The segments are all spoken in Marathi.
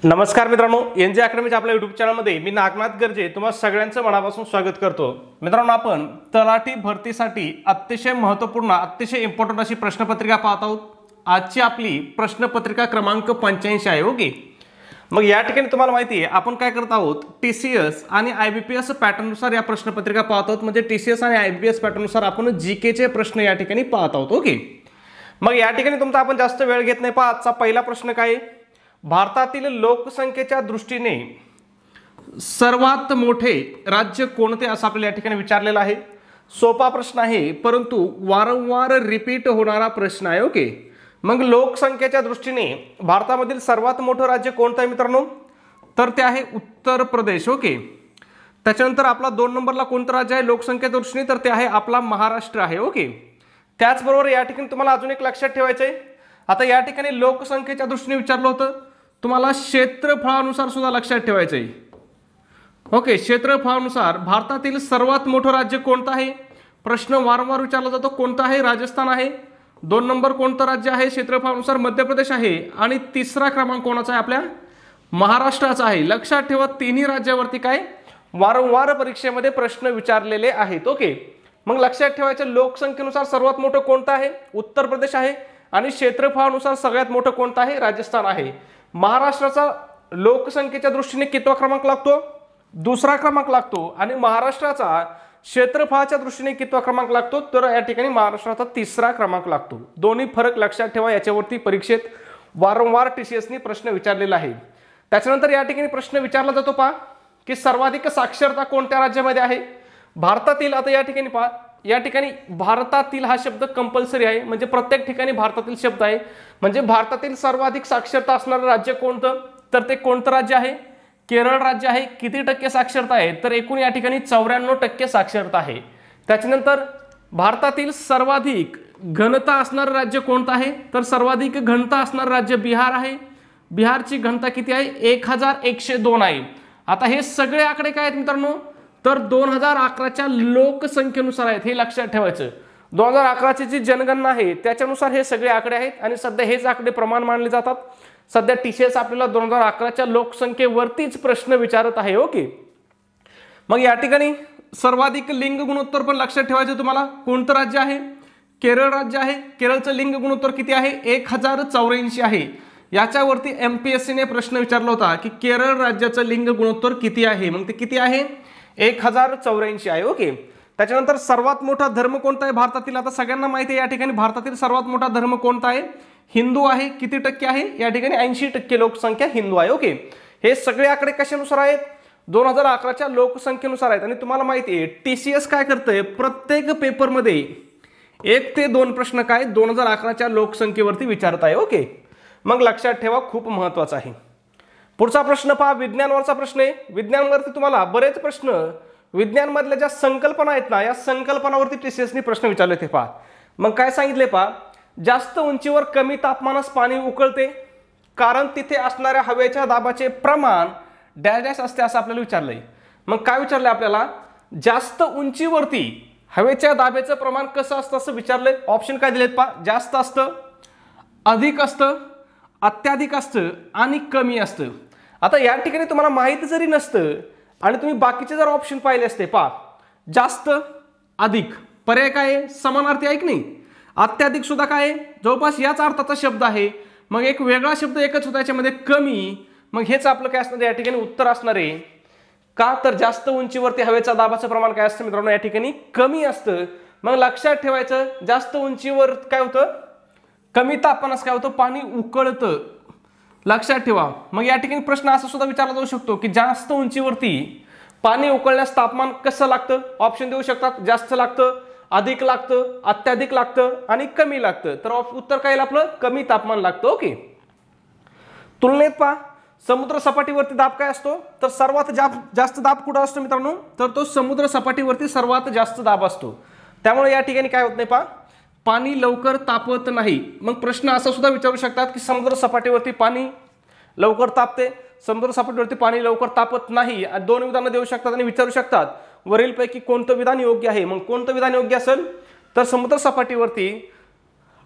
नमस्कार मित्रांनो, एनजे अकॅडमीच्या आपल्या यूट्यूब चॅनलमध्ये मी नागनाथ गर्जे तुम्हा सगळ्यांचं मनापासून स्वागत करतो। मित्रांनो, आपण तलाठी भरतीसाठी अतिशय महत्त्वपूर्ण अतिशय इम्पॉर्टंट अशी प्रश्नपत्रिका पाहत आहोत। आजची आपली प्रश्नपत्रिका क्रमांक 85 आहे। ओके, मग या ठिकाणी तुम्हाला माहिती आहे आपण काय करत आहोत, टीसीएस आणि आयबीपीएस पॅटर्ननुसार या प्रश्नपत्रिका पाहत आहोत। म्हणजे टीसीएस आणि आयबीपीएस पॅटर्ननुसार आपण जीकेचे प्रश्न या ठिकाणी पाहत आहोत। ओके, मग या ठिकाणी तुमचा आपण जास्त वेळ घेत नाही। आजचा पहिला प्रश्न काय आहे, भारतातील लोकसंख्येच्या दृष्टीने सर्वात मोठे राज्य कोणते असं आपल्याला या ठिकाणी विचारलेलं आहे। सोपा प्रश्न आहे परंतु वारंवार रिपीट होणारा प्रश्न आहे। ओके, मग लोकसंख्येच्या दृष्टीने भारतामधील सर्वात मोठं राज्य कोणतं आहे मित्रांनो, तर ते आहे उत्तर प्रदेश। ओके, त्याच्यानंतर आपला 2 नंबरला कोणतं राज्य आहे लोकसंख्येच्या दृष्टीने, तर ते आहे आपला महाराष्ट्र आहे। ओके, त्याचबरोबर या ठिकाणी तुम्हाला अजून एक लक्षात ठेवायचं आहे, आता या ठिकाणी लोकसंख्येच्या दृष्टीने विचारलं होतं, तुम्हाला क्षेत्रफळानुसार सुद्धा लक्षात ठेवायचं आहे। ओके, क्षेत्रफळानुसार भारतातील सर्वात मोठं राज्य कोणतं आहे, प्रश्न वारंवार विचारला जातो, कोणतं आहे, राजस्थान आहे। 2 नंबर कोणतं राज्य आहे क्षेत्रफळानुसार, मध्य प्रदेश आहे। आणि तिसरा क्रमांक कोणाचा आहे, आपल्या महाराष्ट्राचा आहे। लक्षात ठेवा, तिन्ही राज्यावरती काय वारंवार परीक्षेमध्ये प्रश्न विचारलेले आहेत। ओके, मग लक्षात ठेवायचं, लोकसंख्येनुसार सर्वात मोठं कोणतं आहे, उत्तर प्रदेश आहे। आणि क्षेत्रफळानुसार सगळ्यात मोठं कोणतं आहे, राजस्थान आहे। महाराष्ट्राचा लोकसंख्येच्या दृष्टीने कितवा क्रमांक लागतो, दुसरा क्रमांक लागतो। आणि महाराष्ट्राचा क्षेत्रफळाच्या दृष्टीने कितवा क्रमांक लागतो, तर या ठिकाणी महाराष्ट्राचा तिसरा क्रमांक लागतो। दोन्ही फरक लक्षात ठेवा, याच्यावरती परीक्षेत वारंवार टीसीएसनी प्रश्न विचारलेला आहे। त्याच्यानंतर या ठिकाणी प्रश्न विचारला जातो पहा, की सर्वाधिक साक्षरता कोणत्या राज्यामध्ये आहे भारतातील। आता या ठिकाणी पहा, या ठिकाणी भारतातील हा शब्द कंपल्सरी आहे, म्हणजे प्रत्येक ठिकाणी भारतातील शब्द आहे। म्हणजे भारतातील सर्वाधिक साक्षरता असणारं राज्य कोणतं, तर ते कोणतं राज्य आहे, केरळ राज्य आहे। किती टक्के साक्षरता आहे, तर एकूण या ठिकाणी 94% साक्षरता आहे। त्याच्यानंतर भारतातील सर्वाधिक घनता असणारं राज्य कोणतं आहे, तर सर्वाधिक घनता असणारं राज्य बिहार आहे। बिहारची घनता किती आहे, 1102 आहे। आता हे सगळे आकडे काय आहेत मित्रांनो, तर 2011च्या लोकसंख्येनुसार आहेत, हे लक्षात ठेवायचं। 2011ची जी जनगणना आहे त्याच्यानुसार हे सगळे आकडे आहेत आणि सध्या हेच आकडे प्रमाण मानले जातात। सध्या टीसीएस आपल्याला 2011च्या लोकसंख्येवरतीच प्रश्न विचारत आहे। ओके, मग या ठिकाणी सर्वाधिक लिंग गुणोत्तर पण लक्षात ठेवायचं तुम्हाला, कोणतं राज्य आहे, केरळ राज्य आहे। केरळचं लिंग गुणोत्तर किती आहे, 1084 आहे। याच्यावरती एमपीएससीने प्रश्न विचारला होता की केरळ राज्याचं लिंग गुणोत्तर किती आहे, मग ते किती आहे, 1084 आहे। ओके, त्याच्यानंतर सर्वात मोठा धर्म कोणता आहे भारतातील, आता सगळ्यांना माहिती आहे या ठिकाणी भारतातील सर्वात मोठा धर्म कोणता आहे, हिंदू आहे। किती टक्के आहे, या ठिकाणी 80% लोकसंख्या हिंदू आहे। ओके, हे सगळे आकडे कशानुसार आहेत, 2011च्या लोकसंख्येनुसार आहेत। आणि तुम्हाला माहिती आहे टीसीएस काय करतंय, प्रत्येक पेपरमध्ये 1 ते 2 प्रश्न काय 2011च्या लोकसंख्येवरती विचारत आहे। ओके, मग लक्षात ठेवा, खूप महत्वाचं आहे। पुढचा प्रश्न पहा, विज्ञानवरचा प्रश्न आहे। विज्ञानवरती तुम्हाला बरेच प्रश्न विज्ञानमधल्या ज्या संकल्पना आहेत ना, या संकल्पनावरती टीसीएसनी प्रश्न विचारले ते पहा। मग काय सांगितले पहा, जास्त उंचीवर कमी तापमानास पाणी उकळते कारण तिथे असणाऱ्या हवेच्या दाबाचे प्रमाण डॅश डॅश असते असं आपल्याला विचारलंय। मग काय विचारलंय आपल्याला, जास्त उंचीवरती हवेच्या दाबाचं प्रमाण कसं असतं असं विचारलंय। ऑप्शन काय दिलेत पहा, जास्त असतं, अधिक असतं, अत्याधिक असतं आणि कमी असतं। आता या ठिकाणी तुम्हाला माहिती जरी नसतं आणि तुम्ही बाकीचे जर ऑप्शन पाहिले असते पहा, जास्त अधिक पर्याय काय आहे, समानार्थी आहे की नाही। अत्याधिक सुद्धा काय आहे, जवळपास याच अर्थाचा शब्द आहे। मग एक वेगळा शब्द एकच होता याच्यामध्ये, कमी। मग हेच आपलं काय असणार या ठिकाणी उत्तर असणार आहे। का तर जास्त उंचीवरती हवेचा दाबाचं प्रमाण काय असतं मित्रांनो, या ठिकाणी कमी असतं। मग लक्षात ठेवायचं, जास्त उंचीवर काय होतं, कमी तापमानास काय होतं, पाणी उकळतं। लक्षात ठेवा। मग या ठिकाणी प्रश्न असा सुद्धा विचारला जाऊ शकतो की जास्त उंचीवरती पाणी उकळण्यास तापमान कसं लागतं, ऑप्शन देऊ शकतात, जास्त लागतं, अधिक लागतं, अत्याधिक लागतं आणि कमी लागतं। तर उत्तर काय येईल आपलं, कमी तापमान लागतं। ओके, तुलनेत पहा, समुद्र सपाटीवरती दाब काय असतो, तर सर्वात जास्त दाब कुठं असतो मित्रांनो, तर तो समुद्र सपाटीवरती सर्वात जास्त दाब असतो। त्यामुळे या ठिकाणी काय होत नाही पहा, पाणी लवकर तापत नाही। मग प्रश्न असा सुद्धा विचारू शकतात की समुद्र सपाटीवरती पाणी लवकर तापते, समुद्र सपाटीवरती पाणी लवकर तापत नाही। 2 विधानं देऊ शकतात आणि विचारू शकतात वरीलपैकी कोणतं विधान योग्य आहे। मग कोणतं विधान योग्य असेल, तर समुद्र सपाटीवरती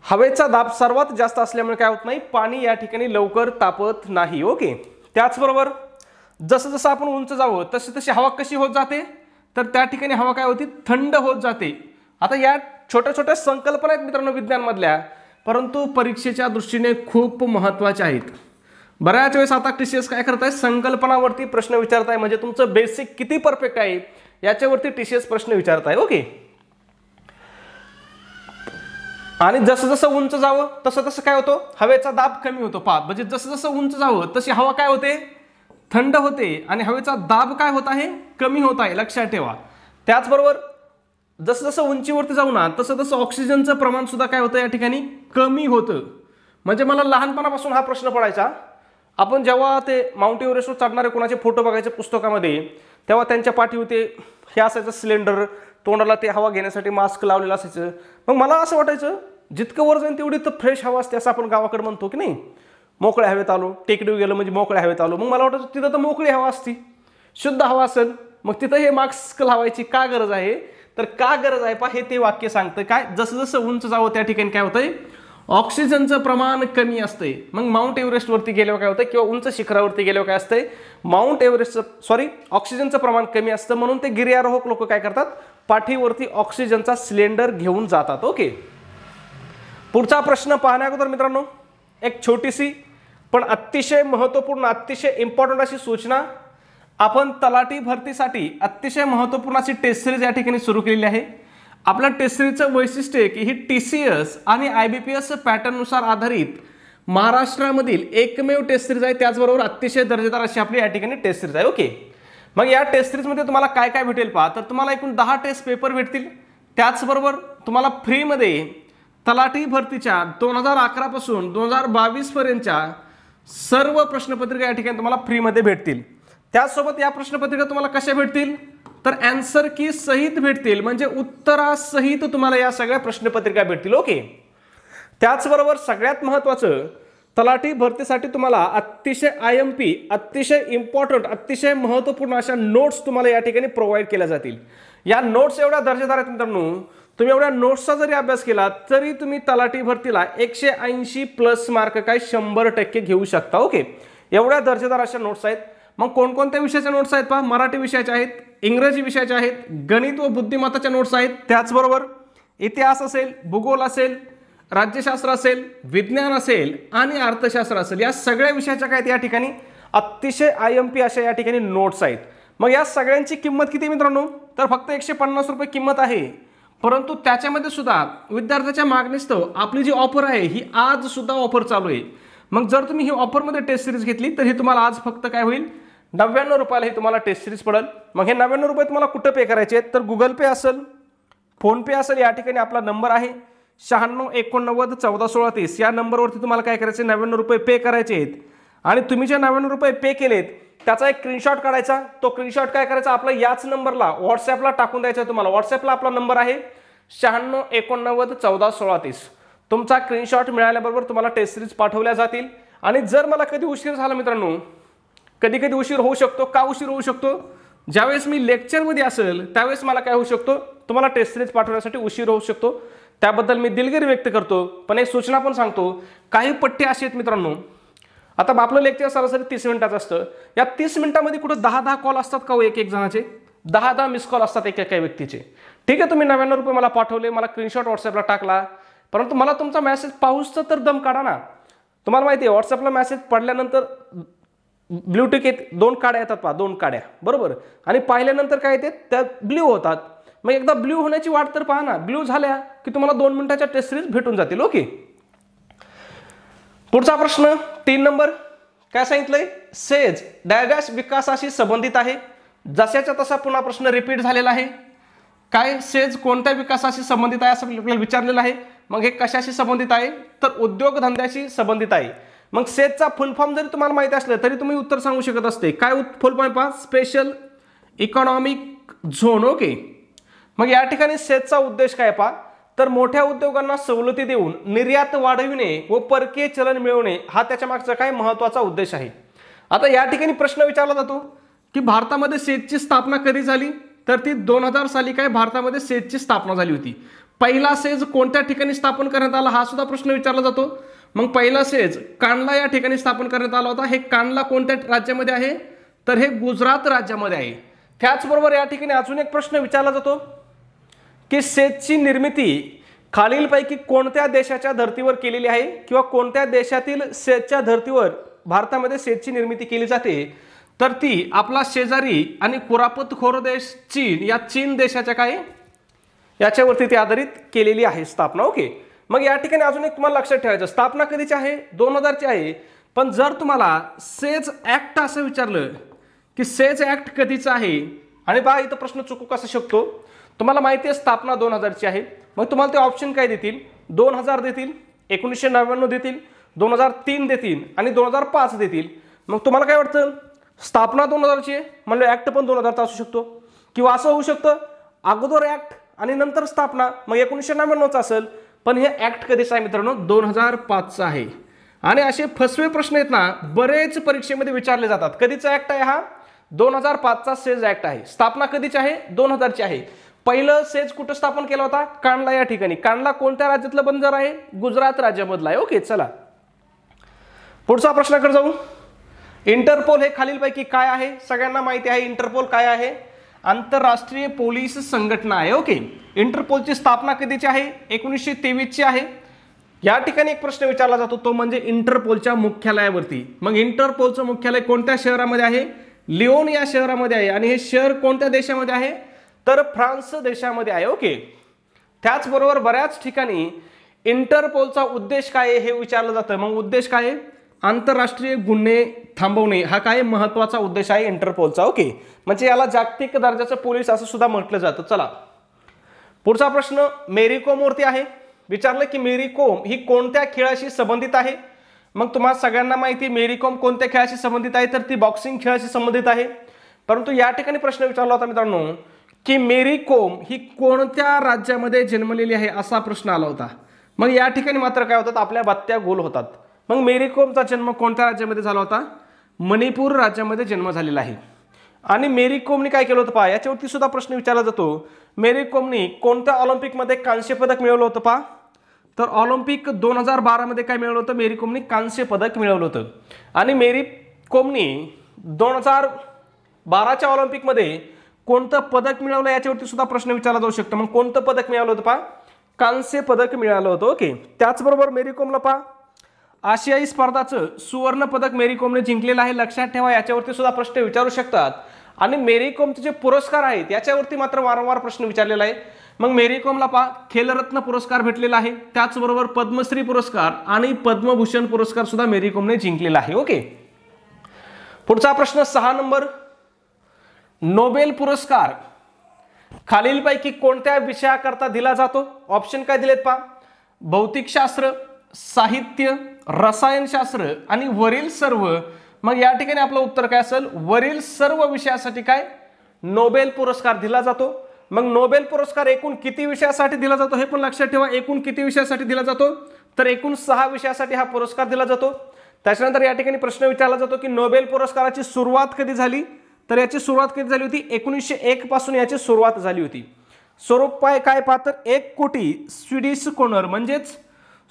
हवेचा दाब सर्वात जास्त असल्यामुळे काय होत नाही, पाणी या ठिकाणी लवकर तापत नाही। ओके, त्याचबरोबर जसं जसं आपण उंच जावं तशी तशी हवा कशी होत जाते, तर त्या ठिकाणी हवा काय होती, थंड होत जाते. आता या छोट्या छोट्या संकल्पना आहेत मित्रांनो विज्ञानमधल्या, परंतु परीक्षेच्या दृष्टीने खूप महत्त्वाच्या आहेत. बऱ्याच वेळेस आता टीसीएस काय करत आहे, संकल्पनावरती प्रश्न विचारत आहे, म्हणजे तुमचं बेसिक किती परफेक्ट आहे याच्यावरती टीसीएस प्रश्न विचारत आहे. ओके. आणि जसं जसं उंच जावं तसं तसं काय होतं, हवेचा दाब कमी होतो. पहा, म्हणजे जसं जसं उंच जावं तशी हवा काय होते, थंड होते, आणि हवेचा दाब काय होत आहे, कमी होत आहे. लक्षात ठेवा. त्याचबरोबर जसं जसं उंचीवरती जाऊ ना तसं तसं ऑक्सिजनचं प्रमाण सुद्धा काय होतं या ठिकाणी, कमी होतं. म्हणजे मला लहानपणापासून हा प्रश्न पडायचा. आपण जेव्हा ते माउंट एव्हरेस्टवर चढणारे कोणाचे फोटो बघायचे पुस्तकामध्ये, तेव्हा त्यांच्या पाठीवरती हे असायचं सिलेंडर, तोंडाला ते हवा घेण्यासाठी मास्क लावलेलं असायचं. मग मला असं वाटायचं जितकं वर जाईल तेवढी तर फ्रेश हवा असते, असं आपण गावाकडे म्हणतो की नाही. मोकळ्या हवेत आलो, टेकडीवर गेलो म्हणजे मोकळ्या हवेत आलो. मग मला वाटायचं तिथं तर मोकळी हवा असती, शुद्ध हवा असेल, मग तिथं हे मास्क लावायची का गरज आहे. तर का गरज आहे पहा, हे ते वाक्य सांगतं काय, जसं जसं उंच जावं त्या ठिकाणी काय होतंय, ऑक्सिजनचं प्रमाण कमी असतंय. मग माउंट एव्हरेस्टवरती गेल्यावर काय होतं, किंवा उंच शिखरावरती गेल्यावर काय असतंय, माउंट एव्हरेस्टचं ऑक्सिजनचं प्रमाण कमी असतं. म्हणून ते गिर्यारोहक लोक काय करतात, पाठीवरती ऑक्सिजनचा सिलेंडर घेऊन जातात. ओके. पुढचा प्रश्न पाहण्या अगोदर मित्रांनो एक छोटीशी पण अतिशय महत्त्वपूर्ण, अतिशय इम्पॉर्टंट अशी सूचना. आपण तलाठी भरतीसाठी अतिशय महत्त्वपूर्ण अशी टेस्ट सिरीज या ठिकाणी सुरू केलेली आहे. आपल्या टेस्ट सिरीजचं वैशिष्ट्य आहे की ही टीसीएस आणि IBPS पॅटर्ननुसार आधारित महाराष्ट्रामधील एकमेव टेस्ट सिरीज आहे. त्याचबरोबर अतिशय दर्जेदार अशी आपली या ठिकाणी टेस्ट सिरीज आहे. ओके. मग या टेस्ट सिरीजमध्ये तुम्हाला काय काय भेटेल पहा, तर तुम्हाला एकूण 10 टेस्ट पेपर भेटतील. त्याचबरोबर तुम्हाला फ्रीमध्ये तलाठी भरतीच्या 2011 पासून 2022 पर्यंतच्या सर्व प्रश्नपत्रिका या ठिकाणी तुम्हाला फ्रीमध्ये भेटतील. त्याचसोबत या प्रश्नपत्रिका तुम्हाला कशा भेटतील, तर आन्सर की सहित भेटतील, म्हणजे उत्तरासहित तुम्हाला या सगळ्या प्रश्नपत्रिका भेटतील. ओके. त्याचबरोबर सगळ्यात महत्त्वाचं, तलाठी भरतीसाठी तुम्हाला अतिशय IMP, अतिशय इम्पॉर्टंट, अतिशय महत्त्वपूर्ण अशा नोट्स तुम्हाला या ठिकाणी प्रोव्हाइड केल्या जातील. या नोट्स एवढ्या दर्जेदार आहेत मित्रांनो, तुम्ही एवढ्या नोट्सचा जरी अभ्यास केला तरी तुम्ही तलाठी भरतीला 180+ मार्क काय 100% घेऊ शकता. ओके. एवढ्या दर्जेदार अशा नोट्स आहेत. मग कोणकोणत्या विषयाच्या नोट्स आहेत पहा, मराठी विषयाच्या आहेत, इंग्रजी विषयाच्या आहेत, गणित व बुद्धिमत्ताच्या नोट्स आहेत. त्याचबरोबर इतिहास असेल, भूगोल असेल, राज्यशास्त्र असेल, विज्ञान असेल आणि अर्थशास्त्र असेल, या सगळ्या विषयाच्या काय या ठिकाणी अतिशय IMP अशा या ठिकाणी नोट्स आहेत. मग या सगळ्यांची किंमत किती मित्रांनो, तर फक्त 150 रुपये किंमत आहे. परंतु त्याच्यामध्ये सुद्धा विद्यार्थ्याच्या मागणीस्तव आपली जी ऑफर आहे ही आज सुद्धा ऑफर चालू आहे. मग जर तुम्ही ही ऑफरमध्ये टेस्ट सिरीज घेतली तर ही तुम्हाला आज फक्त काय होईल, 99 रुपयाला ही तुम्हाला टेस्ट सिरीज पडेल. मग हे 99 रुपये तुम्हाला कुठं पे करायचे आहेत, तर गुगल पे असेल, फोनपे असेल, या ठिकाणी आपला नंबर आहे 9689141630. या नंबरवरती तुम्हाला काय करायचे, 99 रुपये पे करायचे आहेत. आणि तुम्ही जे 99 रुपये पे केलेत त्याचा एक स्क्रीनशॉट काढायचा. तो स्क्रीनशॉट काय करायचा, आपला याच नंबरला व्हॉट्सॲपला टाकून द्यायचा. तुम्हाला व्हॉट्सॲपला आपला नंबर आहे 9689141630. तुमचा स्क्रीनशॉट मिळाल्याबरोबर तुम्हाला टेस्ट सिरीज पाठवल्या जातील. आणि जर मला कधी उशीर झाला मित्रांनो, कधी कधी उशीर होऊ शकतो. का उशीर होऊ शकतो, ज्यावेळेस मी लेक्चरमध्ये असेल त्यावेळेस मला काय होऊ शकतो, तुम्हाला टेस्ट सिरीज पाठवण्यासाठी उशीर होऊ शकतो. त्याबद्दल मी दिलगिरी व्यक्त करतो. पण एक सूचना पण सांगतो, काही पट्टे असे आहेत मित्रांनो, आता आपलं लेक्चर सरासरी 30 मिनिटाचं असतं. या 30 मिनिटामध्ये कुठं 10 कॉल असतात का हो, एक जणाचे 10 मिस कॉल असतात एका व्यक्तीचे. ठीक आहे, तुम्ही 99 रुपये मला पाठवले, मला स्क्रीनशॉट व्हॉट्सॲपला टाकला, परंतु मला तुमचा मेसेज पाहूच तर दम काढा ना. तुम्हाला माहिती आहे व्हॉट्सॲपला मेसेज पडल्यानंतर ब्ल्यूटिक येत, 2 काड्या येतात पहा, 2 काड्या बरोबर, आणि पाहिल्यानंतर काय येते, त्या ब्ल्यू होतात. मग एकदा ब्ल्यू होण्याची वाट तर पहा ना, ब्ल्यू झाल्या की तुम्हाला 2 मिनिटाच्या टेस्ट सिरीज भेटून जातील. ओके. पुढचा प्रश्न 3 नंबर काय सांगितलंय, सेज डॅश विकासाशी संबंधित आहे. जशाच्या तसा पुन्हा प्रश्न रिपीट झालेला आहे. काय, सेज कोणत्या विकासाशी संबंधित आहे असं आपल्याला विचारलेलं आहे. मग हे कशाशी संबंधित आहे, तर उद्योगधंद्याशी संबंधित आहे. मग सेजचा फुल फॉर्म जरी तुम्हाला माहिती असलं तरी तुम्ही उत्तर सांगू शकत असते. काय फुल फॉर्म पहा, स्पेशल इकॉनॉमिक झोन. ओके. मग या ठिकाणी सेजचा उद्देश काय पहा, तर मोठ्या उद्योगांना सवलती देऊन निर्यात वाढविणे व परकीय चलन मिळवणे हा त्याच्या मागचा काय महत्त्वाचा उद्देश आहे. आता या ठिकाणी प्रश्न विचारला जातो की भारतामध्ये सेजची स्थापना कधी झाली, तर ती 2000 साली काय भारतामध्ये सेजची स्थापना झाली होती. पहिला सेज कोणत्या ठिकाणी स्थापन करण्यात आला हा सुद्धा प्रश्न विचारला जातो. मग पहिला सेज कांडला या ठिकाणी स्थापन करण्यात आला होता. हे कांडला कोणत्या राज्यामध्ये आहे, तर हे गुजरात राज्यामध्ये आहे. त्याचबरोबर या ठिकाणी अजून एक प्रश्न विचारला जातो की सेजची निर्मिती खालीलपैकी कोणत्या देशाच्या धर्तीवर केलेली आहे, किंवा कोणत्या देशातील सेजच्या धर्तीवर भारतामध्ये सेजची निर्मिती केली जाते, तर ती आपला शेजारी आणि कुरापतखोर देश चीन, या चीन देशाच्या काय याच्यावरती ती आधारित केलेली आहे स्थापना. ओके. मग या ठिकाणी अजून एक तुम्हाला लक्षात ठेवायचं, स्थापना कधीची आहे, 2000ची आहे. पण जर तुम्हाला सेज ऍक्ट असं विचारलं की सेज ऍक्ट कधीचा आहे, आणि बा इथं प्रश्न चुकू कसा शकतो, तुम्हाला माहिती आहे स्थापना 2000ची आहे, मग तुम्हाला ते ऑप्शन काय देतील, 2000 देतील, 1999 देतील, 2003 देतील आणि 2005 देतील. मग तुम्हाला काय वाटतं, स्थापना 2000ची आहे म्हणजे ऍक्ट पण 2000चा असू शकतो, किंवा असं होऊ शकतं अगोदर ऍक्ट आणि नंतर स्थापना, मग 1999चा असेल. पण हे ऍक्ट कधीचं आहे मित्रांनो, 2005चा आहे. आणि असे फसवे प्रश्न आहेत ना, बरेच परीक्षेमध्ये विचारले जातात. कधीचा ऍक्ट आहे हा, 2005चा सेज ऍक्ट आहे. स्थापना कधीची आहे, 2000ची आहे. पहिलं सेज कुठं स्थापन केला होता, कांडला या ठिकाणी. कांडला कोणत्या राज्यातलं बंदर आहे, गुजरात राज्यामधला आहे. ओके, चला पुढचा प्रश्नाकडे जाऊ. इंटरपोल हे खालीलपैकी काय आहे, सगळ्यांना माहिती आहे इंटरपोल काय आहे, आंतरराष्ट्रीय पोलीस संघटना आहे. ओके. इंटरपोलची स्थापना कधीची आहे, 1923ची आहे. या ठिकाणी एक प्रश्न विचारला जातो, तो म्हणजे इंटरपोलच्या मुख्यालयावरती. मग इंटरपोलचं मुख्यालय कोणत्या शहरामध्ये आहे, लिओन या शहरामध्ये आहे. आणि हे शहर कोणत्या देशामध्ये आहे, तर फ्रान्स देशामध्ये आहे. ओके. त्याचबरोबर बऱ्याच ठिकाणी इंटरपोलचा उद्देश काय आहे हे विचारलं जातं. मग उद्देश काय आहे, आंतरराष्ट्रीय गुन्हे थांबवणे हा काय महत्वाचा उद्देश आहे इंटरपोलचा. ओके. म्हणजे याला जागतिक दर्जाचं पोलीस असं सुद्धा म्हटलं जातं. चला पुढचा प्रश्न मेरी कोम वरती आहे. विचारलं की मेरी कोम ही कोणत्या खेळाशी संबंधित आहे. मग तुम्हाला सगळ्यांना माहिती मेरी कोम कोणत्या खेळाशी संबंधित आहे, तर ती बॉक्सिंग खेळाशी संबंधित आहे. परंतु या ठिकाणी प्रश्न विचारला होता मित्रांनो की मेरी कोम ही कोणत्या राज्यामध्ये जन्मलेली आहे, असा प्रश्न आला होता. मग या ठिकाणी मात्र काय होतात, आपल्या बात्या गोल होतात. मग मेरी कोमचा जन्म कोणत्या राज्यामध्ये झाला होता, मणिपूर राज्यामध्ये जन्म झालेला आहे. आणि मेरी कोमने काय केलं होतं पहा, याच्यावरती सुद्धा प्रश्न विचारला जातो. मेरी कोमने कोणत्या ऑलिम्पिकमध्ये कांस्य पदक मिळवलं होतं पहा, तर ऑलिम्पिक 2012 मध्ये काय मिळवलं होतं, मेरी कोमने कांस्य पदक मिळवलं होतं. आणि मेरी कोमने 2012च्या ऑलिम्पिकमध्ये कोणतं पदक मिळवलं याच्यावरती सुद्धा प्रश्न विचारला जाऊ शकतो. मग कोणतं पदक मिळालं होतं पहा, कांस्य पदक मिळालं होतं. ओके. त्याचबरोबर मेरी कोमला पहा आशियाई स्पर्धाचं सुवर्ण पदक मेरी कोमने जिंकलेलं आहे. लक्षात ठेवा, याच्यावरती सुद्धा प्रश्न विचारू शकतात. आणि मेरी कोमचे जे पुरस्कार आहेत याच्यावरती मात्र वारंवार प्रश्न विचारलेला आहे. मग मेरी कोमला पहा खेलरत्न पुरस्कार भेटलेला आहे, त्याचबरोबर पद्मश्री पुरस्कार आणि पद्मभूषण पुरस्कार सुद्धा मेरी कोमने जिंकलेला आहे. ओके. पुढचा प्रश्न 6 नंबर, नोबेल पुरस्कार खालीलपैकी कोणत्या विषयाकरता दिला जातो. ऑप्शन काय दिलेत पहा, भौतिकशास्त्र, साहित्य, रसायनशास्त्र आणि वरील सर्व. मग या ठिकाणी आपलं उत्तर काय असेल, वरील सर्व विषयासाठी काय नोबेल पुरस्कार दिला जातो. मग नोबेल पुरस्कार एकूण किती विषयासाठी दिला जातो हे पण लक्षात ठेवा. एकूण किती विषयासाठी दिला जातो, तर एकूण 6 विषयासाठी हा पुरस्कार दिला जातो. त्याच्यानंतर या ठिकाणी प्रश्न विचारला जातो की नोबेल पुरस्काराची सुरुवात कधी झाली, तर याची सुरुवात कधी झाली होती, 1901 पासून याची सुरुवात झाली होती. स्वरूप काय पहा, तर 1 कोटी स्वीडिश क्रोनर म्हणजेच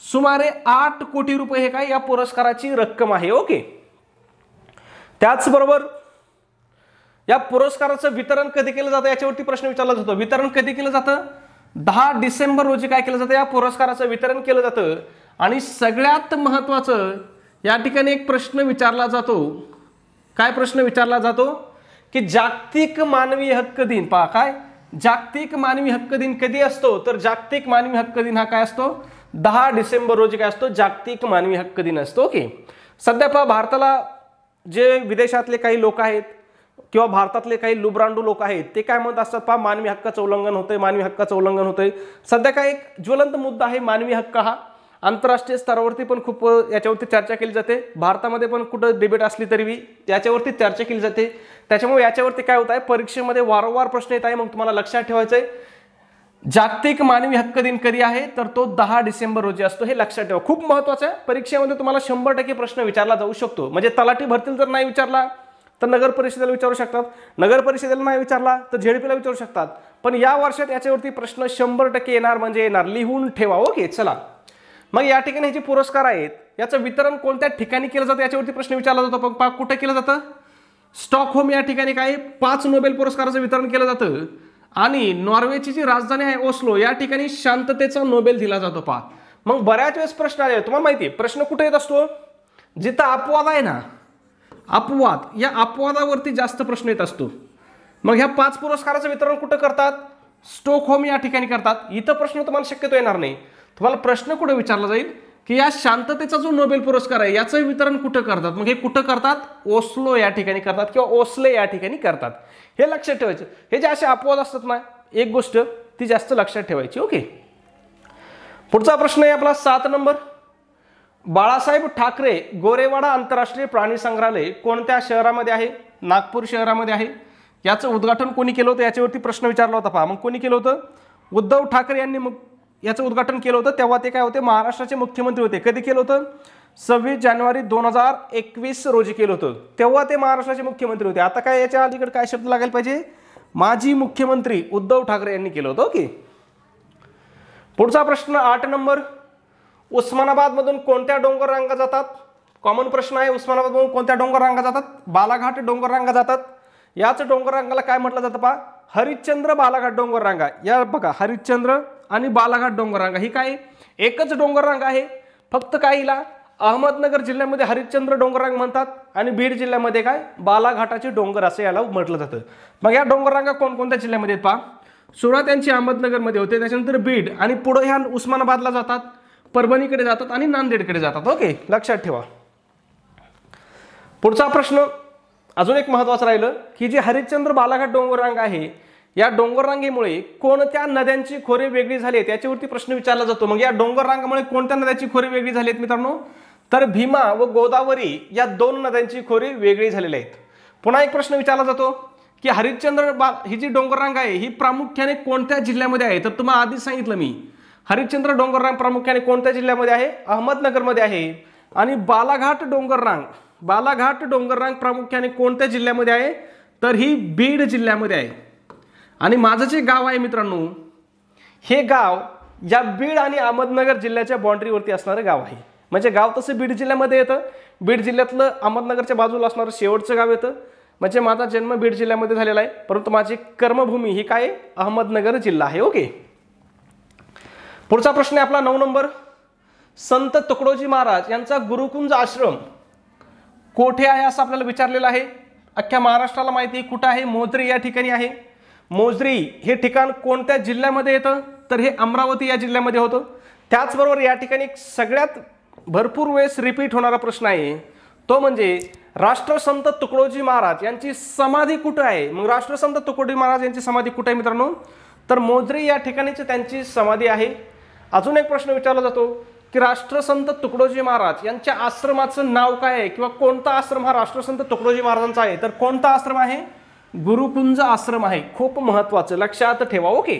सुमारे 8 कोटी रुपये हे काय या पुरस्काराची रक्कम आहे. ओके. त्याचबरोबर या पुरस्काराचं वितरण कधी केलं जातं याच्यावरती प्रश्न विचारला जातो. वितरण कधी केलं जातं, 10 डिसेंबर रोजी काय केलं जातं, या पुरस्काराचं वितरण केलं जातं. आणि सगळ्यात महत्वाचं या ठिकाणी एक प्रश्न विचारला जातो. काय प्रश्न विचारला जातो की जागतिक मानवी हक्क दिन पहा, काय जागतिक मानवी हक्क दिन कधी असतो, तर जागतिक मानवी हक्क दिन हा काय असतो, 10 डिसेंबर रोजी काय असतो, जागतिक मानवी हक्क दिन असतो. ओके. सध्या पहा भारताला जे विदेशातले काही लोक आहेत किंवा भारतातले काही लुब्रांडू लोक आहेत ते काय म्हणत असतात पहा, मानवी हक्काचं उल्लंघन होतंय, मानवी हक्काचं उल्लंघन होतंय. सध्या काय एक ज्वलंत मुद्दा आहे मानवी हक्क हा. आंतरराष्ट्रीय स्तरावरती पण खूप याच्यावरती चर्चा केली जाते. भारतामध्ये पण कुठं डिबेट असली तरी याच्यावरती चर्चा केली जाते. त्याच्यामुळे याच्यावरती काय होत आहे, परीक्षेमध्ये वारंवार प्रश्न येत आहे. मग तुम्हाला लक्षात ठेवायचं आहे जागतिक मानवी हक्क दिन कधी आहे, तर तो 10 डिसेंबर रोजी असतो. हे लक्षात ठेवा, खूप महत्वाचं आहे. परीक्षेमध्ये तुम्हाला 100% प्रश्न विचारला जाऊ शकतो. म्हणजे तलाठी भरतील जर नाही विचारला तर नगर परिषदेला विचारू शकतात, नगर परिषदेला नाही विचारला तर झेडपीला विचारू शकतात. पण या वर्षात याच्यावरती प्रश्न 100% येणार म्हणजे येणार, लिहून ठेवा. ओके. चला मग या ठिकाणी हे जे पुरस्कार आहेत याचं वितरण कोणत्या ठिकाणी केलं जातं याच्यावरती प्रश्न विचारला जातो. पण पहा कुठे केलं जातं, स्टॉकहोम या ठिकाणी काय 5 नोबेल पुरस्काराचं वितरण केलं जातं. आणि नॉर्वेची जी राजधानी आहे ओस्लो या ठिकाणी शांततेचा नोबेल दिला जातो. पहा मग बऱ्याच वेळेस प्रश्न आले, तुम्हाला माहिती आहे प्रश्न कुठे येत असतो, जिथं अपवाद आहे ना, अपवाद, या अपवादावरती जास्त प्रश्न येत असतो. मग ह्या 5 पुरस्काराचं वितरण कुठं करतात, स्टॉकहोम या ठिकाणी करतात. इथं प्रश्न तुम्हाला शक्यतो येणार नाही. तुम्हाला प्रश्न कुठे विचारला जाईल की या शांततेचा जो नोबेल पुरस्कार आहे याचं वितरण कुठं करतात. मग हे कुठं करतात, ओस्लो या ठिकाणी करतात किंवा ओस्ले या ठिकाणी करतात. हे लक्षात ठेवायचं. हे जे असे अपवाद असतात ना, एक गोष्ट ती जास्त लक्षात ठेवायची. ओके, पुढचा प्रश्न आहे आपला 7 नंबर. बाळासाहेब ठाकरे गोरेवाडा आंतरराष्ट्रीय प्राणी संग्रहालय कोणत्या शहरामध्ये आहे, नागपूर शहरामध्ये आहे. याचं उद्घाटन कोणी केलं होतं याच्यावरती प्रश्न विचारला होता. पहा मग कोणी केलं होतं, उद्धव ठाकरे यांनी याचं उद्घाटन केलं होतं. तेव्हा ते काय होते, महाराष्ट्राचे मुख्यमंत्री होते. कधी केलं होतं, 26 जानेवारी 2021 रोजी केलं होतं. तेव्हा ते महाराष्ट्राचे मुख्यमंत्री होते. आता काय याच्या अलीकडे काय शब्द लागायला पाहिजे, माजी मुख्यमंत्री उद्धव ठाकरे यांनी केलं होतं. ओके, पुढचा प्रश्न 8 नंबर. उस्मानाबाद मधून कोणत्या डोंगर रांगा जातात, कॉमन प्रश्न आहे. उस्मानाबाद मधून कोणत्या डोंगर रांगा जातात, बालाघाट डोंगर रांगा जातात. याच डोंगर रांगाला काय म्हटलं जातं, पहा हरिश्चंद्र बालाघाट डोंगर रांगा. या बघा, हरिश्चंद्र आणि बालाघाट डोंगर रांगा ही काय एकच डोंगर रांग आहे. फक्त काय हिला अहमदनगर जिल्ह्यामध्ये हरिश्चंद्र डोंगर रांग म्हणतात आणि बीड जिल्ह्यामध्ये काय बालाघाटाचे डोंगर असं याला म्हटलं जातं. मग या डोंगर रांगा कोणकोणत्या जिल्ह्यामध्ये आहेत, पहा सुरुवात यांची अहमदनगरमध्ये होते, त्याच्यानंतर बीड आणि पुढे ह्या उस्मानाबादला जातात, परभणीकडे जातात आणि नांदेडकडे जातात. ओके, लक्षात ठेवा. पुढचा प्रश्न अजून एक महत्त्वाचं राहिलं की जी हरिश्चंद्र बालाघाट डोंगर रांग आहे या डोंगर रांगेमुळे कोणत्या नद्यांची खोरे वेगळी झाली आहेत याच्यावरती प्रश्न विचारला जातो. मग या डोंगर रांगेमुळे कोणत्या नद्यांची खोरे वेगळी झाली आहेत मित्रांनो, तर भीमा व गोदावरी या 2 नद्यांची खोरे वेगळी झालेली आहेत. पुन्हा एक प्रश्न विचारला जातो की हरिश्चंद्र ही जी डोंगर रांग आहे ही प्रामुख्याने कोणत्या जिल्ह्यामध्ये आहे, तर तुम्हाला आधीच सांगितलं मी हरिश्चंद्र डोंगर रांग प्रामुख्याने कोणत्या जिल्ह्यामध्ये आहे, अहमदनगरमध्ये आहे. आणि बालाघाट डोंगर रांग प्रामुख्याने कोणत्या जिल्ह्यामध्ये आहे, तर ही बीड जिल्ह्यामध्ये आहे. आणि माझं जे गाव आहे मित्रांनो, हे गाव या बीड आणि अहमदनगर जिल्ह्याच्या बाउंड्रीवरती असणारं गाव आहे. म्हणजे गाव तसं बीड जिल्ह्यामध्ये येतं, बीड जिल्ह्यातलं अहमदनगरच्या बाजूला असणारं शेवटचं गाव येतं. म्हणजे माझा जन्म बीड जिल्ह्यामध्ये झालेला आहे, परंतु माझी कर्मभूमी ही काय, अहमदनगर जिल्हा आहे. ओके, पुढचा प्रश्न आहे आपला 9 नंबर. संत तुकडोजी महाराज यांचा गुरुकुंज आश्रम कोठे आहे असं आपल्याला विचारलेलं आहे. अख्ख्या महाराष्ट्राला माहिती आहे कुठं आहे, मोजरी या ठिकाणी आहे. मोजरी हे ठिकाण कोणत्या जिल्ह्यामध्ये येतं, तर हे अमरावती या जिल्ह्यामध्ये होतं. त्याचबरोबर या ठिकाणी सगळ्यात भरपूर वेळेस रिपीट होणारा प्रश्न आहे तो म्हणजे राष्ट्रसंत तुकडोजी महाराज यांची समाधी कुठं आहे. मग राष्ट्रसंत तुकडोजी महाराज यांची समाधी कुठे आहे मित्रांनो, तर मोजरी या ठिकाणीच त्यांची समाधी आहे. अजून एक प्रश्न विचारला जातो की राष्ट्रसंत तुकडोजी महाराज यांच्या आश्रमाचं नाव काय आहे किंवा कोणता आश्रम हा राष्ट्रसंत तुकडोजी महाराजांचा आहे, तर कोणता आश्रम आहे, गुरुकुंज आश्रम आहे. खूप महत्त्वाचं, लक्षात ठेवा. ओके,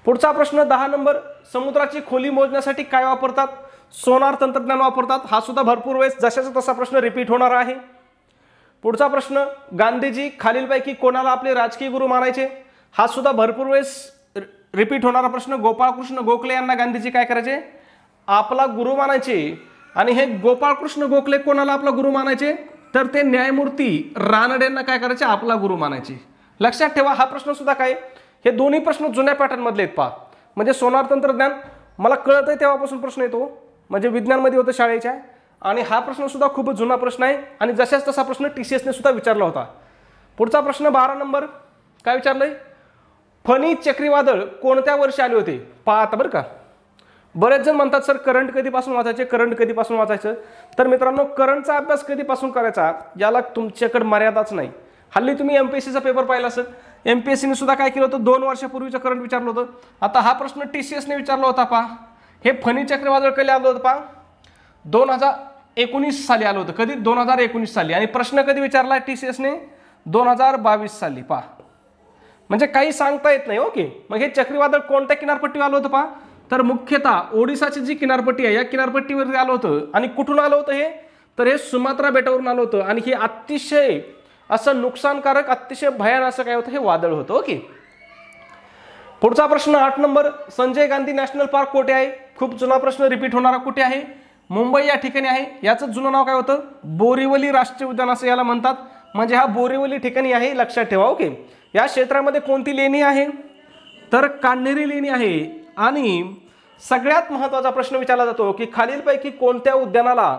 पुढचा प्रश्न 10 नंबर. समुद्राची खोली मोजण्यासाठी काय वापरतात, सोनार तंत्रज्ञान वापरतात. हा सुद्धा भरपूर वेळेस जशाचा तसा प्रश्न रिपीट होणार आहे. पुढचा प्रश्न, गांधीजी खालीलपैकी कोणाला आपले राजकीय गुरु मानायचे. हा सुद्धा भरपूर वेळेस रिपीट होणारा प्रश्न. गोपाळकृष्ण गोखले यांना गांधीजी काय करायचे, आपला गुरु मानायचे. आणि हे गोपाळकृष्ण गोखले कोणाला आपला गुरु मानायचे, तर ते न्यायमूर्ती रानडेंना काय करायचे, आपला गुरु मानायचे. लक्षात ठेवा. हा प्रश्न सुद्धा काय, हे दोन्ही प्रश्न जुन्या पॅटर्न मधले आहेत. पहा म्हणजे सोनार तंत्रज्ञान मला कळत आहे तेव्हापासून प्रश्न येतो, म्हणजे विज्ञानमध्ये होतं शाळेच्या. आणि हा प्रश्न सुद्धा खूप जुना प्रश्न आहे आणि जशाच तसा प्रश्न TCSने सुद्धा विचारला होता. पुढचा प्रश्न 12 नंबर. काय विचारलंय, फनी चक्रीवादळ कोणत्या वर्षी आले होते. पहा आता बरं का, बरेच जण म्हणतात सर करंट कधीपासून वाचायचे, करंट कधीपासून वाचायचं. तर मित्रांनो, करंटचा अभ्यास कधीपासून करायचा याला तुमच्याकडे मर्यादाच नाही. हल्ली तुम्ही MPSCचा पेपर पाहिला असेल, MPSCने सुद्धा काय केलं होतं, 2 वर्षापूर्वीचं करंट विचारलं होतं. आता हा प्रश्न TCSने विचारला होता. पहा हे फनी चक्रीवादळ कधी आलं होतं, पहा 2019 साली आलं होतं. कधी, 2019 साली. आणि प्रश्न कधी विचारला TCSने, 2022 साली. पहा म्हणजे काही सांगता येत नाही. ओके, मग हे चक्रीवादळ कोणत्या किनारपट्टीवर आलं होतं, पहा तर मुख्यतः ओडिसाची जी किनारपट्टी आहे या किनारपट्टीवरती आलं होतं. आणि कुठून आलं होतं हे, तर हे सुमात्रा बेटावरून आलं होतं. आणि हे अतिशय असं नुकसानकारक, अतिशय भयानक असं काय होतं, हे वादळ होतं. ओके, पुढचा प्रश्न 8 number. Sanjay Gandhi national park कुठे आहे. खूप जुना प्रश्न, रिपीट होणारा. कुठे आहे, मुंबई या ठिकाणी आहे. याचं जुनं नाव काय होतं? बोरिवली राष्ट्रीय उद्यान असं याला म्हणतात. म्हणजे हा बोरिवली ठिकाणी आहे, लक्षात ठेवा. ओके. या क्षेत्रामध्ये कोणती लेणी आहे? तर कान्हेरी लेणी आहे. आणि सगळ्यात महत्त्वाचा प्रश्न विचारला जातो की खालीलपैकी कोणत्या उद्यानाला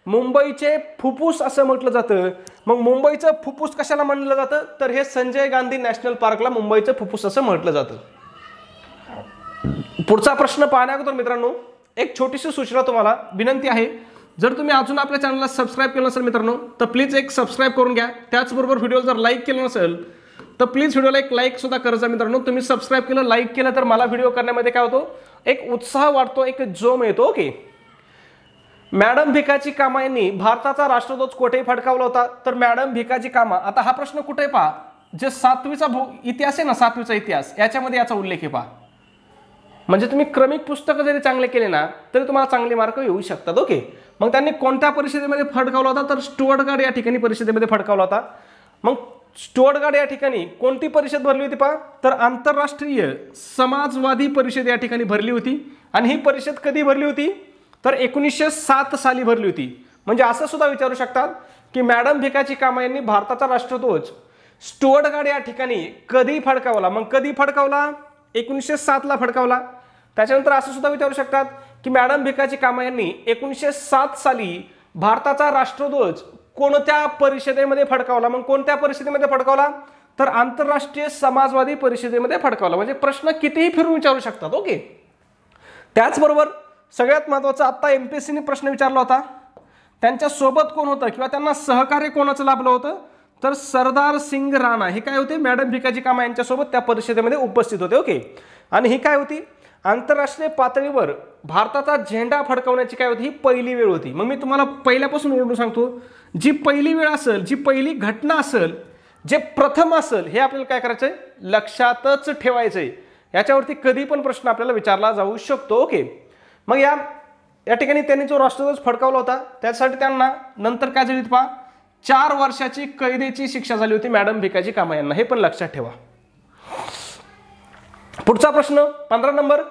मुंबईचे फुफ्फुस असं म्हटलं जातं? मग मुंबईचं फुफ्फुस कशाला म्हणलं जातं? तर हे संजय गांधी नॅशनल पार्कला मुंबईचं फुफ्फुस असं म्हटलं जातं. पुढचा प्रश्न पाहण्याअगोदर मित्रांनो एक छोटीशी सूचना तुम्हाला विनंती आहे. जर तुम्ही अजून आपल्या चॅनलला सबस्क्राईब केलं नसेल मित्रांनो तर प्लीज एक सबस्क्राईब करून घ्या. त्याचबरोबर व्हिडिओ जर लाईक केलं नसेल तर प्लीज व्हिडिओला एक लाईक सुद्धा करायचा मित्रांनो. तुम्ही सबस्क्राईब केलं, लाईक केलं तर मला व्हिडिओ करण्यामध्ये काय होतो? एक उत्साह वाटतो, एक जोम येतो. ओके. मॅडम भिकाजी कामा यांनी भारताचा राष्ट्रध्वज कुठे फडकावला होता? तर मॅडम भिकाजी कामा, आता हा प्रश्न कुठे पहा, जे 7वीचा इतिहास आहे ना, 7वीचा इतिहास, याच्यामध्ये याचा उल्लेख आहे पहा. म्हणजे तुम्ही क्रमिक पुस्तकं जरी चांगले केले ना तरी तुम्हाला चांगले मार्क येऊ शकतात. ओके. मग त्यांनी कोणत्या परिषदेमध्ये फडकावला होता? तर स्टुअर्टगार्ड या ठिकाणी परिषदेमध्ये फडकावला होता. मग स्टुअर्टगार्ड या ठिकाणी कोणती परिषद भरली होती पहा? तर आंतरराष्ट्रीय समाजवादी परिषद या ठिकाणी भरली होती. आणि ही परिषद कधी भरली होती? तर 1907 साली भरली होती. म्हणजे असं सुद्धा विचारू शकतात की मॅडम भिकाजी कामा यांनी भारताचा राष्ट्रध्वज स्टुअर्टगार्ड या ठिकाणी कधी फडकावला? मग कधी फडकावला? 1907 ला फडकावला. त्याच्यानंतर असं सुद्धा विचारू शकतात की मॅडम भिकाजी कामा यांनी 1907 साली भारताचा राष्ट्रध्वज कोणत्या परिषदेमध्ये फडकावला? मग कोणत्या परिषदेमध्ये फडकावला? तर आंतरराष्ट्रीय समाजवादी परिषदेमध्ये फडकावला. म्हणजे प्रश्न कितीही फिरून विचारू शकतात. ओके. त्याचबरोबर सगळ्यात महत्त्वाचा आत्ता MPSCने प्रश्न विचारला होता, त्यांच्या सोबत कोण होतं किंवा त्यांना सहकार्य कोणाचं लाभलं होतं? तर सरदार सिंग राणा हे काय होते? मॅडम भिकाजी कामा यांच्यासोबत त्या परिषदेमध्ये उपस्थित होते. ओके. आणि ही काय होती? आंतरराष्ट्रीय पातळीवर भारताचा झेंडा फडकवण्याची काय होती? ही पहिली वेळ होती. मग मी तुम्हाला पहिल्यापासून ओरडून सांगतो, जी पहिली वेळ असेल, जी पहिली घटना असेल, जे प्रथम असेल, हे आपल्याला काय करायचंय? लक्षातच ठेवायचंय. याच्यावरती कधी पण प्रश्न आपल्याला विचारला जाऊ शकतो. ओके. मग या ठिकाणी त्यांनी जो राष्ट्रध्वज फडकावला होता त्यासाठी त्यांना नंतर काय झाली पहा? 4 वर्षाची कैदेची शिक्षा झाली होती मॅडम भिकाजी कामा यांना. हे पण लक्षात ठेवा. पुढचा प्रश्न 15 नंबर,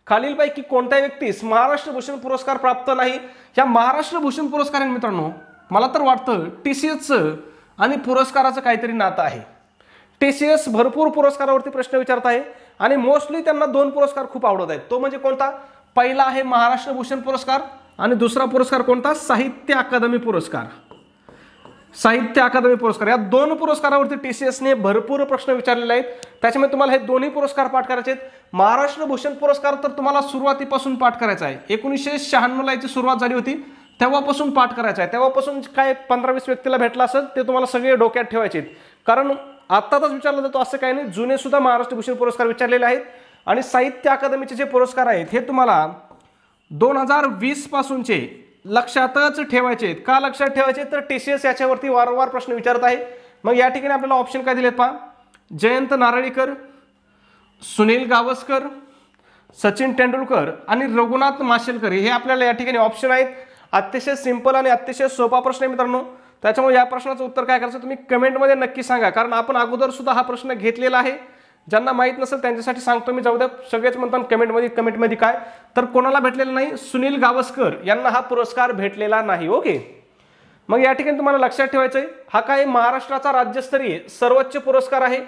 खालीलपैकी कोणत्या व्यक्तीस महाराष्ट्र भूषण पुरस्कार प्राप्त नाही? या महाराष्ट्र भूषण पुरस्कार मित्रांनो मला तर वाटतं TCSचं आणि पुरस्काराचं काहीतरी नातं आहे. TCS भरपूर पुरस्कारावरती प्रश्न विचारत आहे आणि मोस्टली त्यांना 2 पुरस्कार खूप आवडत आहेत. तो म्हणजे कोणता? पहिला आहे महाराष्ट्र भूषण पुरस्कार आणि दुसरा पुरस्कार कोणता? साहित्य अकादमी पुरस्कार. साहित्य अकादमी पुरस्कार या 2 पुरस्कारावरती TCSने भरपूर प्रश्न विचारलेले आहेत. त्याच्यामुळे तुम्हाला हे दोन्ही पुरस्कार पाठ करायचे आहेत. महाराष्ट्र भूषण पुरस्कार तर तुम्हाला सुरुवातीपासून पाठ करायचा आहे. 1996 ला याची सुरुवात झाली होती, तेव्हापासून पाठ करायचा आहे. तेव्हापासून काय 15-20 व्यक्तीला भेटला असेल ते तुम्हाला सगळे डोक्यात ठेवायचे आहेत. कारण आत्ताच विचारलं जातो असं काही नाही, जुने सुद्धा महाराष्ट्र भूषण पुरस्कार विचारलेले आहेत. आणि साहित्य अकादमीचे जे पुरस्कार आहेत हे तुम्हाला 2020 पासूनचे लक्षातच ठेवायचे आहेत. का लक्षात ठेवायचे? तर TCS याच्यावरती वारंवार प्रश्न विचारत आहे. मग या ठिकाणी आपल्याला ऑप्शन काय दिलेत पहा? जयंत नारळीकर, सुनील गावस्कर, सचिन तेंडुलकर आणि रघुनाथ माशेलकर हे आपल्याला या ठिकाणी ऑप्शन आहेत. अतिशय सिंपल आणि अतिशय सोपा प्रश्न आहे मित्रांनो. त्याच्यामुळे या प्रश्नाचं उत्तर काय करायचं तुम्ही कमेंटमध्ये नक्की सांगा. कारण आपण अगोदर सुद्धा हा प्रश्न घेतलेला आहे. ज्यांना माहित नसेल त्यांच्यासाठी सांगतो मी, जाऊ द्या. सगळेच म्हणतात कमेंटमध्ये काय? तर कोणाला भेटलेला नाही? सुनील गावस्कर यांना हा पुरस्कार भेटलेला नाही. ओके. मग या ठिकाणी तुम्हाला लक्षात ठेवायचंय हा काय महाराष्ट्राचा राज्यस्तरीय सर्वोच्च पुरस्कार आहे.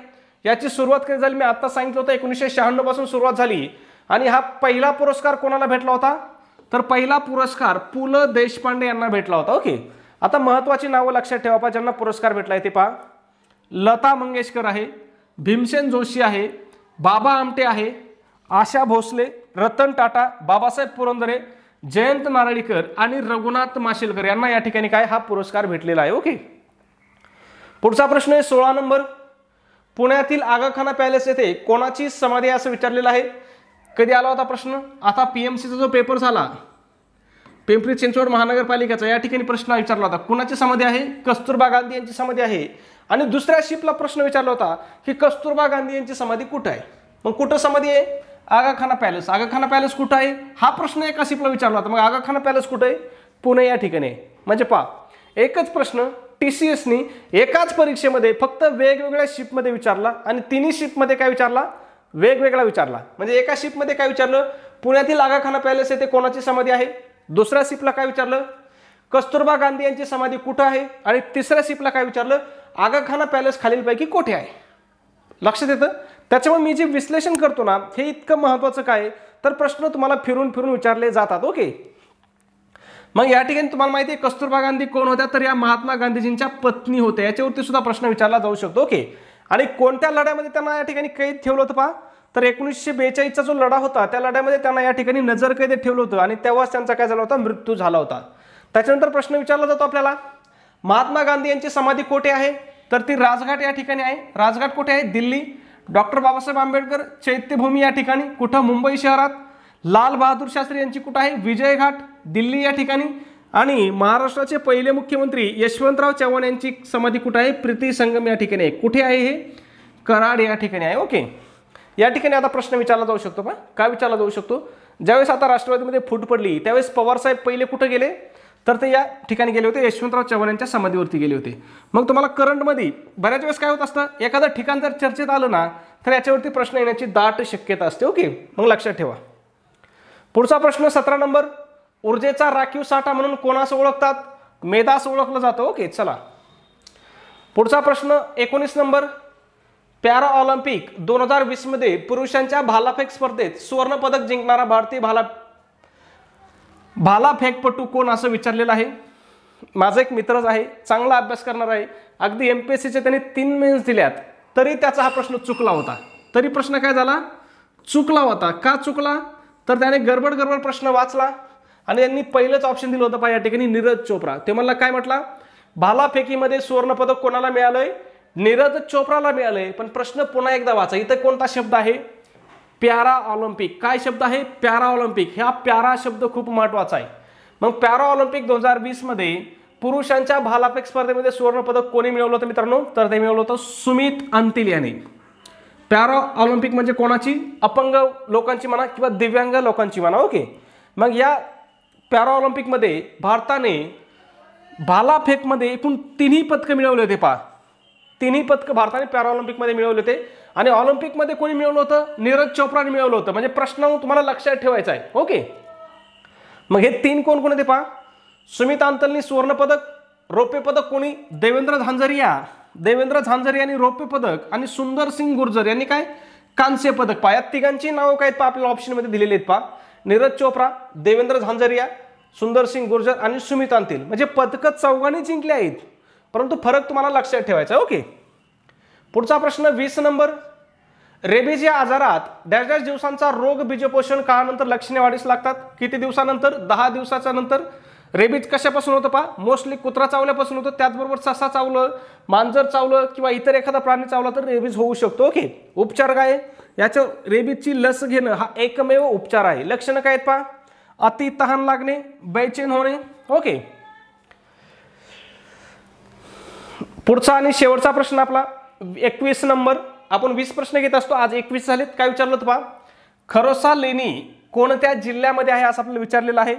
याची सुरुवात कधी झाली? मी आता सांगितलं होतं 1996 पासून सुरुवात झाली. आणि हा पहिला पुरस्कार कोणाला भेटला होता? तर पहिला पुरस्कार पु ल देशपांडे यांना भेटला होता. ओके. आता महत्त्वाची नावं लक्षात ठेवा ज्यांना पुरस्कार भेटला आहे ते पहा. लता मंगेशकर आहे, भीमसेन जोशी आहे, बाबा आमटे आहे, आशा भोसले, रतन टाटा, बाबासाहेब पुरंदरे, जयंत नारळीकर आणि रघुनाथ माशेलकर यांना या ठिकाणी काय हा पुरस्कार भेटलेला आहे. ओके. पुढचा प्रश्न आहे 16 नंबर, पुण्यातील आगाखाना पॅलेस येथे कोणाची समाधी आहे असं विचारलेलं आहे. कधी आला होता प्रश्न? आता PMCचा जो पेपर झाला पिंपरी चिंचवड महानगरपालिकेचा, या ठिकाणी प्रश्न विचारला होता कुणाची समाधी आहे? कस्तुरबा गांधी यांची समाधी आहे. आणि दुसऱ्या शिपला प्रश्न विचारला होता की कस्तुरबा गांधी यांची समाधी कुठे आहे? मग कुठं समाधी आहे? आगाखाना पॅलेस. आगाखाना पॅलेस कुठं आहे हा प्रश्न एका शिपला विचारला होता. मग आगाखाना पॅलेस कुठे आहे? पुणे या ठिकाणी आहे. म्हणजे पहा एकच प्रश्न TCSनी एकाच परीक्षेमध्ये फक्त वेगवेगळ्या शिपमध्ये विचारला आणि तिन्ही शिपमध्ये काय विचारला? वेगवेगळा विचारला. म्हणजे एका शिपमध्ये काय विचारलं? पुण्यातील आगाखाना पॅलेस येथे कोणाची समाधी आहे? दुसऱ्या सिपला काय विचारलं, कस्तुरबा गांधी यांची समाधी कुठं आहे, आणि तिसऱ्या सिपला काय विचारलं, आगाखाना पॅलेस खालीलपैकी कुठे आहे. लक्षात येतं. त्याच्यामुळे मी जे विश्लेषण करतो ना, हे इतकं महत्त्वाचं काय तर प्रश्न तुम्हाला फिरून फिरून विचारले जातात. ओके. मग या ठिकाणी तुम्हाला माहिती आहे कस्तुरबा गांधी कोण होत्या, तर या महात्मा गांधीजींच्या पत्नी होत्या. याच्यावरती सुद्धा प्रश्न विचारला जाऊ शकतो. ओके. आणि कोणत्या लढ्यामध्ये त्यांना या ठिकाणी कैद ठेवलं होतं पहा, तर 1942चा जो लढा होता त्या लढ्यामध्ये त्यांना या ठिकाणी नजरकैदेत ठेवलं होतं आणि तेव्हाच त्यांचा काय झाला होता, मृत्यू झाला होता. त्याच्यानंतर प्रश्न विचारला जातो आपल्याला, महात्मा गांधी यांची समाधी कुठे आहे, तर ती राजघाट या ठिकाणी आहे. राजघाट कुठे आहे, दिल्ली. डॉक्टर बाबासाहेब आंबेडकर चैत्यभूमी या ठिकाणी कुठं, मुंबई शहरात. लाल बहादूर शास्त्री यांची कुठं आहे, विजय घाट, दिल्ली या ठिकाणी. आणि महाराष्ट्राचे पहिले मुख्यमंत्री यशवंतराव चव्हाण यांची समाधी कुठं आहे, प्रीती संगम या ठिकाणी आहे. कुठे आहे हे, कराड या ठिकाणी आहे. ओके. या ठिकाणी आता प्रश्न विचारला जाऊ शकतो पहा, काय विचारला जाऊ शकतो, ज्यावेळेस आता राष्ट्रवादीमध्ये फूट पडली त्यावेळेस पवार साहेब पहिले कुठं गेले, तर ते या ठिकाणी गेले होते, यशवंतराव चव्हाण यांच्या समाधीवरती गेले होते. मग तुम्हाला करंटमध्ये बऱ्याच वेळेस काय होत असतं, एखादं ठिकाण जर चर्चेत आलं ना तर याच्यावरती प्रश्न येण्याची दाट शक्यता असते. ओके. मग लक्षात ठेवा. पुढचा प्रश्न 17 नंबर, ऊर्जेचा राखीव साठा म्हणून कोणास ओळखतात, मेदास ओळखलं जातं. ओके. चला पुढचा प्रश्न 19 नंबर, पॅरा ऑलिम्पिक 2020 मध्ये पुरुषांच्या भालाफेक स्पर्धेत सुवर्ण पदक जिंकणारा भारतीय भालाफेकपटू कोण असं विचारलेलं आहे. माझा एक मित्रच आहे, चांगला अभ्यास करणार आहे, अगदी MPSCचे त्यांनी 3 मेन्स दिल्यात तरी त्याचा हा प्रश्न चुकला होता. तरी प्रश्न काय झाला, चुकला होता. का चुकला, तर त्याने गडबड प्रश्न वाचला आणि त्यांनी पहिलंच ऑप्शन दिलं होतं या ठिकाणी, नीरज चोप्रा. ते म्हणला काय म्हटला, भालाफेकीमध्ये सुवर्ण पदक कोणाला मिळालंय, नीरज चोप्राला मिळालंय. पण प्रश्न पुन्हा एकदा वाचा, इथं कोणता शब्द आहे, पॅरा ऑलिम्पिक. काय शब्द आहे, पॅरा ऑलिम्पिक. हा पॅरा शब्द खूप महत्वाचा आहे. मग पॅरा ऑलिम्पिक 2020 मध्ये पुरुषांच्या भालाफेक स्पर्धेमध्ये सुवर्ण पदक कोणी मिळवलं होतं मित्रांनो, तर ते मिळवलं होतं सुमित अंतिल याने. पॅरा ऑलिम्पिक म्हणजे कोणाची, अपंग लोकांची म्हणा किंवा दिव्यांग लोकांची म्हणा. ओके. मग या पॅरा ऑलिम्पिकमध्ये भारताने भालाफेकमध्ये एकूण 3 पदकं मिळवले होते. पहा, 3 पदकं भारताने पॅरा ऑलिम्पिकमध्ये मिळवले होते. आणि ऑलिम्पिकमध्ये कोणी मिळवलं होतं, नीरज चोप्राने मिळवलं होतं. म्हणजे प्रश्न तुम्हाला लक्षात ठेवायचा आहे. ओके. मग हे 3 कोण कोण होते पहा, सुमित अंतलनी सुवर्ण पदक, रौप्य पदक कोणी, देवेंद्र झांझरिया यांनी रौप्य पदक, आणि सुंदर सिंग गुर्जर यांनी काय, कांस्य पदक. पहा, या तिघांची नावं काय पहा आपल्याला ऑप्शनमध्ये दिलेली आहेत. पहा, नीरज चोप्रा, देवेंद्र झांझरिया, सुंदर सिंग गुर्जर आणि सुमित अंतिल. म्हणजे पदकं चौघांनी जिंकले आहेत, परंतु फरक तुम्हाला लक्षात ठेवायचा आहे. ओके. पुढचा प्रश्न 20 नंबर, रेबीज या आजारात डॅश डॅश दिवसांचा रोग बीजपोषण काळानंतर लक्षणे वाढीस लागतात. किती दिवसानंतर, 10 दिवसाच्या नंतर. रेबीज कशापासून होतं पहा, मोस्टली कुत्रा चावल्यापासून होतं. त्याचबरोबर ससा चावलं, मांजर चावलं किंवा इतर एखादा प्राणी चावला तर रेबीज होऊ शकतो. ओके. उपचार काय, याच्या रेबीजची लस घेणं हा एकमेव उपचार आहे. लक्षणं काय आहेत पहा, अति तहान लागणे, बेचैन होणे. ओके. पुढचा आणि शेवटचा प्रश्न आपला 21 नंबर. आपण 20 प्रश्न घेत असतो, आज 21 झालेत. काय विचारलं होतं पहा, खरोसा लेणी कोणत्या जिल्ह्यामध्ये आहे असं आपल्याला विचारलेलं आहे.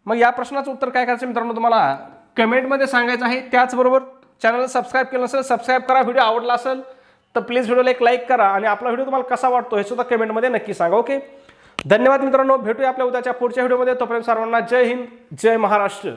मग या प्रश्नाचं उत्तर काय करायचं मित्रांनो, तुम्हाला कमेंटमध्ये सांगायचं आहे. त्याचबरोबर चॅनलला सबस्क्राईब केलं नसेल सबस्क्राईब करा. व्हिडिओ आवडला असेल तर प्लीज व्हिडिओला एक लाईक करा आणि आपला व्हिडिओ तुम्हाला कसा वाटतो हे सुद्धा कमेंटमध्ये नक्की सांगा. ओके. धन्यवाद मित्रांनो, भेटूया आपल्या उद्याच्या पुढच्या व्हिडिओमध्ये. तोपर्यंत सर्वांना जय हिंद, जय महाराष्ट्र.